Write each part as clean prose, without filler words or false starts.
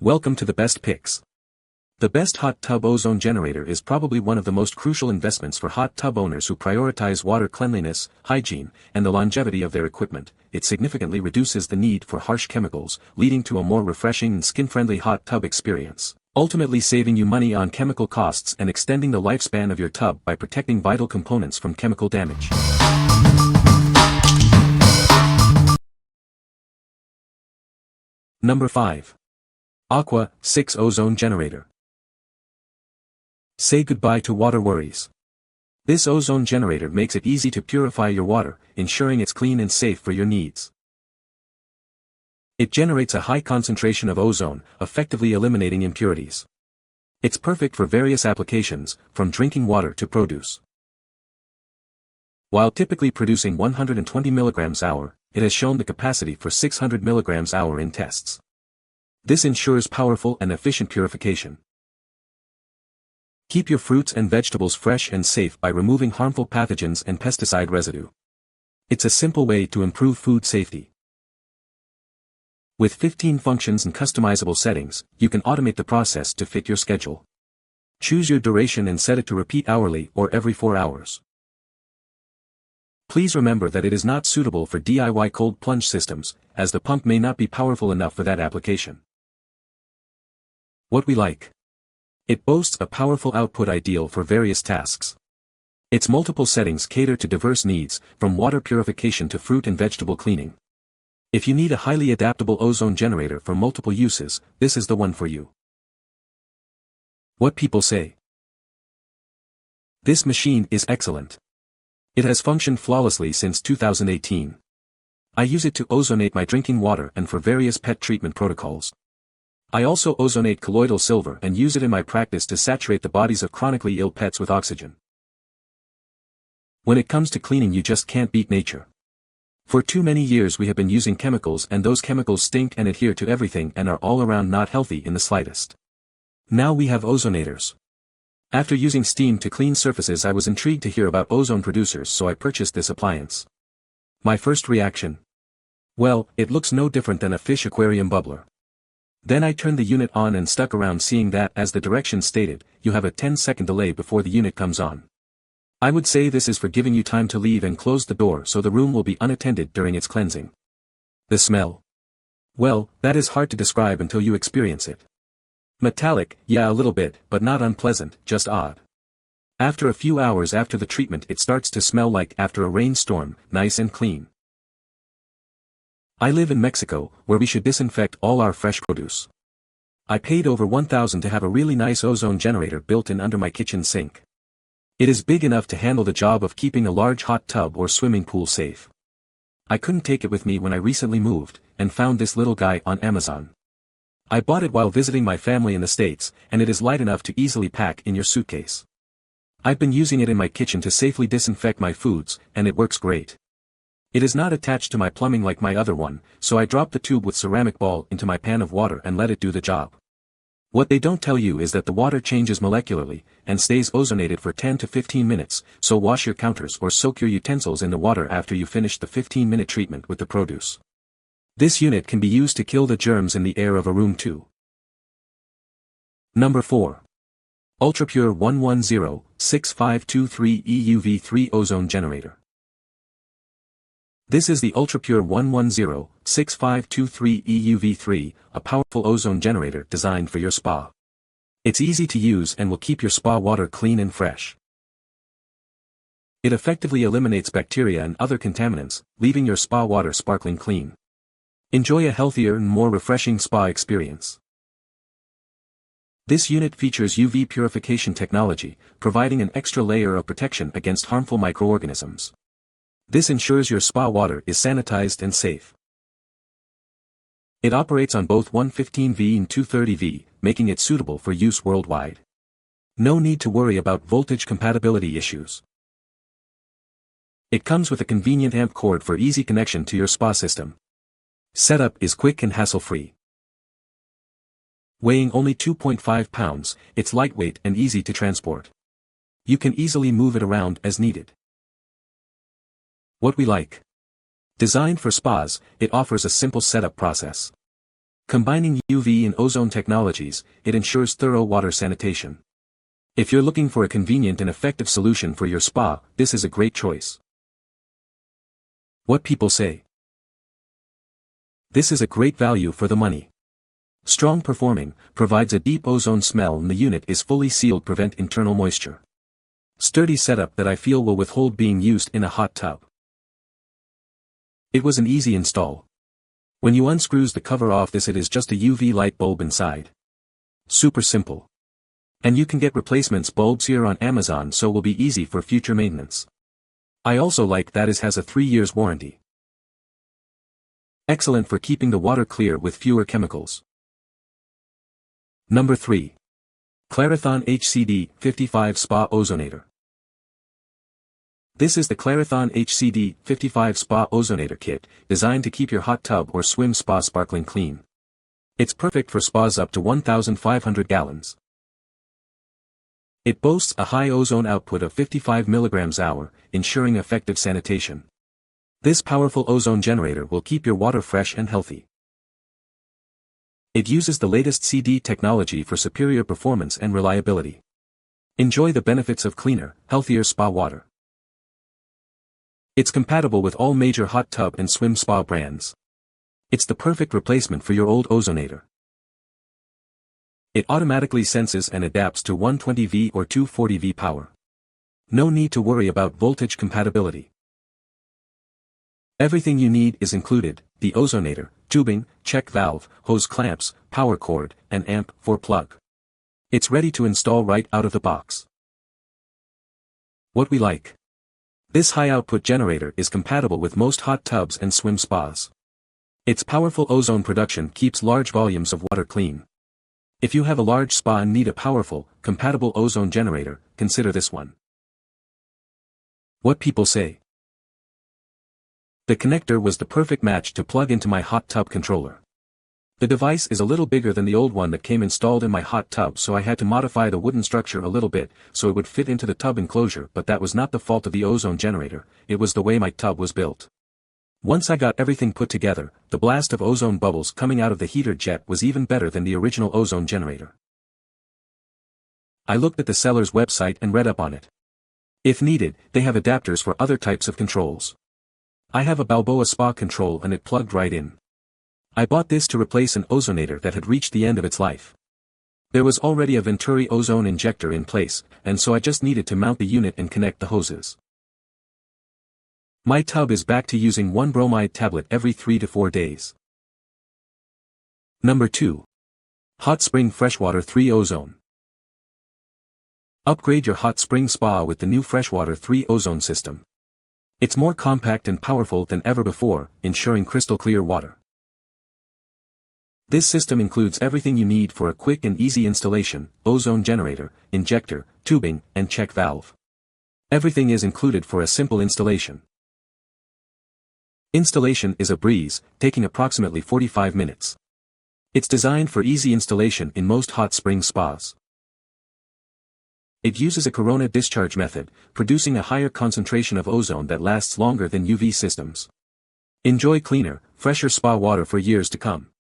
Welcome to the best picks. The best hot tub ozone generator is probably one of the most crucial investments for hot tub owners who prioritize water cleanliness, hygiene, and the longevity of their equipment. It significantly reduces the need for harsh chemicals, leading to a more refreshing and skin-friendly hot tub experience, ultimately saving you money on chemical costs and extending the lifespan of your tub by protecting vital components from chemical damage. Number 5. Aqua 6 Ozone Generator. Say goodbye to water worries. This ozone generator makes it easy to purify your water, ensuring it's clean and safe for your needs. It generates a high concentration of ozone, effectively eliminating impurities. It's perfect for various applications, from drinking water to produce. While typically producing 120 mg/hour, it has shown the capacity for 600 mg/hour in tests. This ensures powerful and efficient purification. Keep your fruits and vegetables fresh and safe by removing harmful pathogens and pesticide residue. It's a simple way to improve food safety. With 15 functions and customizable settings, you can automate the process to fit your schedule. Choose your duration and set it to repeat hourly or every 4 hours. Please remember that it is not suitable for DIY cold plunge systems, as the pump may not be powerful enough for that application. What we like. It boasts a powerful output ideal for various tasks. Its multiple settings cater to diverse needs, from water purification to fruit and vegetable cleaning. If you need a highly adaptable ozone generator for multiple uses, this is the one for you. What people say. This machine is excellent. It has functioned flawlessly since 2018. I use it to ozonate my drinking water and for various pet treatment protocols. I also ozonate colloidal silver and use it in my practice to saturate the bodies of chronically ill pets with oxygen. When it comes to cleaning, you just can't beat nature. For too many years we have been using chemicals, and those chemicals stink and adhere to everything and are all around not healthy in the slightest. Now we have ozonators. After using steam to clean surfaces, I was intrigued to hear about ozone producers, so I purchased this appliance. My first reaction? Well, it looks no different than a fish aquarium bubbler. Then I turned the unit on and stuck around, seeing that, as the directions stated, you have a 10-second delay before the unit comes on. I would say this is for giving you time to leave and close the door so the room will be unattended during its cleansing. The smell? Well, that is hard to describe until you experience it. Metallic, yeah, a little bit, but not unpleasant, just odd. After a few hours after the treatment, it starts to smell like after a rainstorm, nice and clean. I live in Mexico, where we should disinfect all our fresh produce. I paid over $1,000 to have a really nice ozone generator built in under my kitchen sink. It is big enough to handle the job of keeping a large hot tub or swimming pool safe. I couldn't take it with me when I recently moved, and found this little guy on Amazon. I bought it while visiting my family in the States, and it is light enough to easily pack in your suitcase. I've been using it in my kitchen to safely disinfect my foods, and it works great. It is not attached to my plumbing like my other one, so I drop the tube with ceramic ball into my pan of water and let it do the job. What they don't tell you is that the water changes molecularly, and stays ozonated for 10 to 15 minutes, so wash your counters or soak your utensils in the water after you finish the 15-minute treatment with the produce. This unit can be used to kill the germs in the air of a room too. Number 4. UltraPure 110-6523 EUV3 Ozone Generator. This is the UltraPure 110-6523 EUV3, a powerful ozone generator designed for your spa. It's easy to use and will keep your spa water clean and fresh. It effectively eliminates bacteria and other contaminants, leaving your spa water sparkling clean. Enjoy a healthier and more refreshing spa experience. This unit features UV purification technology, providing an extra layer of protection against harmful microorganisms. This ensures your spa water is sanitized and safe. It operates on both 115V and 230V, making it suitable for use worldwide. No need to worry about voltage compatibility issues. It comes with a convenient amp cord for easy connection to your spa system. Setup is quick and hassle-free. Weighing only 2.5 pounds, it's lightweight and easy to transport. You can easily move it around as needed. What we like. Designed for spas, it offers a simple setup process. Combining UV and ozone technologies, it ensures thorough water sanitation. If you're looking for a convenient and effective solution for your spa, this is a great choice. What people say. This is a great value for the money. Strong performing, provides a deep ozone smell and the unit is fully sealed, prevent internal moisture. Sturdy setup that I feel will withhold being used in a hot tub. It was an easy install. When you unscrews the cover off this, it is just a UV light bulb inside. Super simple. And you can get replacements bulbs here on Amazon, so will be easy for future maintenance. I also like that it has a 3 years warranty. Excellent for keeping the water clear with fewer chemicals. Number 3. Clarathon HCD-55 Spa Ozonator. This is the Clarathon HCD-55 Spa Ozonator Kit, designed to keep your hot tub or swim spa sparkling clean. It's perfect for spas up to 1,500 gallons. It boasts a high ozone output of 55 mg/hour, ensuring effective sanitation. This powerful ozone generator will keep your water fresh and healthy. It uses the latest HCD technology for superior performance and reliability. Enjoy the benefits of cleaner, healthier spa water. It's compatible with all major hot tub and swim spa brands. It's the perfect replacement for your old ozonator. It automatically senses and adapts to 120V or 240V power. No need to worry about voltage compatibility. Everything you need is included: the ozonator, tubing, check valve, hose clamps, power cord, and amp for plug. It's ready to install right out of the box. What we like. This high-output generator is compatible with most hot tubs and swim spas. Its powerful ozone production keeps large volumes of water clean. If you have a large spa and need a powerful, compatible ozone generator, consider this one. What people say. The connector was the perfect match to plug into my hot tub controller. The device is a little bigger than the old one that came installed in my hot tub, so I had to modify the wooden structure a little bit so it would fit into the tub enclosure, but that was not the fault of the ozone generator, it was the way my tub was built. Once I got everything put together, the blast of ozone bubbles coming out of the heater jet was even better than the original ozone generator. I looked at the seller's website and read up on it. If needed, they have adapters for other types of controls. I have a Balboa spa control and it plugged right in. I bought this to replace an ozonator that had reached the end of its life. There was already a Venturi ozone injector in place, and so I just needed to mount the unit and connect the hoses. My tub is back to using one bromide tablet every 3 to 4 days. Number 2. Hot Spring Freshwater 3 Ozone. Upgrade your hot spring spa with the new Freshwater 3 Ozone system. It's more compact and powerful than ever before, ensuring crystal clear water. This system includes everything you need for a quick and easy installation: ozone generator, injector, tubing, and check valve. Everything is included for a simple installation. Installation is a breeze, taking approximately 45 minutes. It's designed for easy installation in most hot spring spas. It uses a corona discharge method, producing a higher concentration of ozone that lasts longer than UV systems. Enjoy cleaner, fresher spa water for years to come.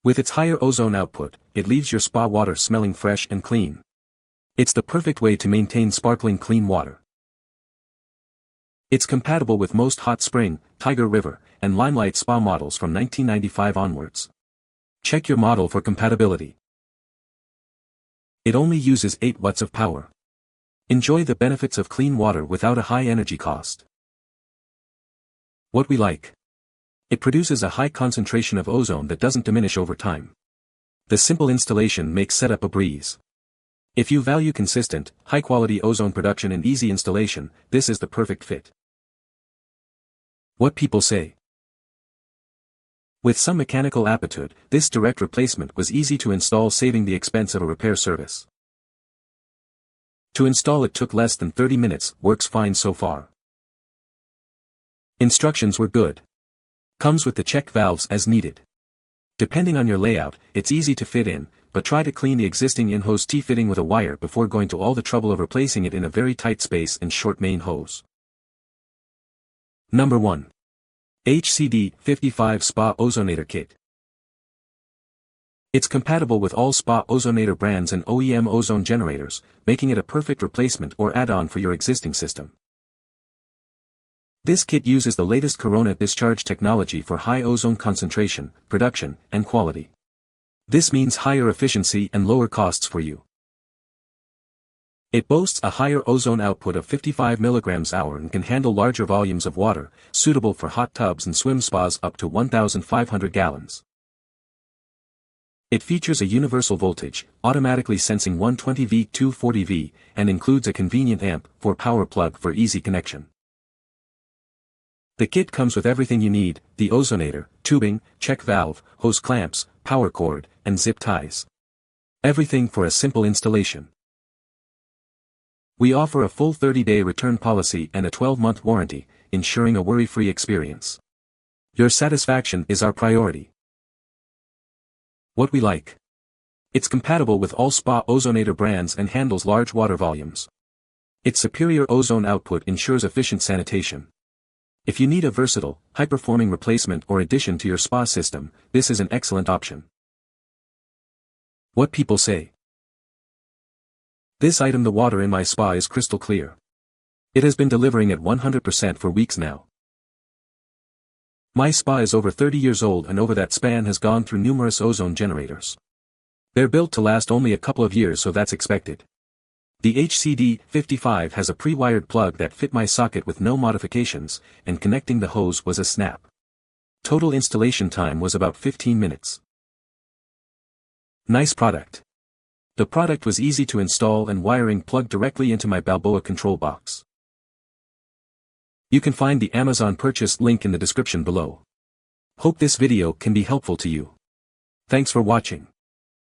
With its higher ozone output, it leaves your spa water smelling fresh and clean. It's the perfect way to maintain sparkling clean water. It's compatible with most hot spring, Tiger River, and Limelight spa models from 1995 onwards. Check your model for compatibility. It only uses 8 watts of power. Enjoy the benefits of clean water without a high energy cost. What we like. It produces a high concentration of ozone that doesn't diminish over time. The simple installation makes setup a breeze. If you value consistent, high-quality ozone production and easy installation, this is the perfect fit. What people say. With some mechanical aptitude, this direct replacement was easy to install, saving the expense of a repair service. To install it took less than 30 minutes, works fine so far. Instructions were good. Comes with the check valves as needed. Depending on your layout, it's easy to fit in, but try to clean the existing in-hose T-fitting with a wire before going to all the trouble of replacing it in a very tight space and short main hose. Number 1. HCD-55 Spa Ozonator Kit. It's compatible with all Spa Ozonator brands and OEM ozone generators, making it a perfect replacement or add-on for your existing system. This kit uses the latest Corona discharge technology for high ozone concentration, production, and quality. This means higher efficiency and lower costs for you. It boasts a higher ozone output of 55 mg/hour and can handle larger volumes of water, suitable for hot tubs and swim spas up to 1,500 gallons. It features a universal voltage, automatically sensing 120V 240V, and includes a convenient amp for power plug for easy connection. The kit comes with everything you need: the ozonator, tubing, check valve, hose clamps, power cord, and zip ties. Everything for a simple installation. We offer a full 30-day return policy and a 12-month warranty, ensuring a worry-free experience. Your satisfaction is our priority. What we like. It's compatible with all Spa Ozonator brands and handles large water volumes. Its superior ozone output ensures efficient sanitation. If you need a versatile, high-performing replacement or addition to your spa system, this is an excellent option. What people say. This item: the water in my spa is crystal clear. It has been delivering at 100% for weeks now. My spa is over 30 years old and over that span has gone through numerous ozone generators. They're built to last only a couple of years, so that's expected. The HCD-55 has a pre-wired plug that fit my socket with no modifications, and connecting the hose was a snap. Total installation time was about 15 minutes. Nice product. The product was easy to install and wiring plugged directly into my Balboa control box. You can find the Amazon purchase link in the description below. Hope this video can be helpful to you. Thanks for watching.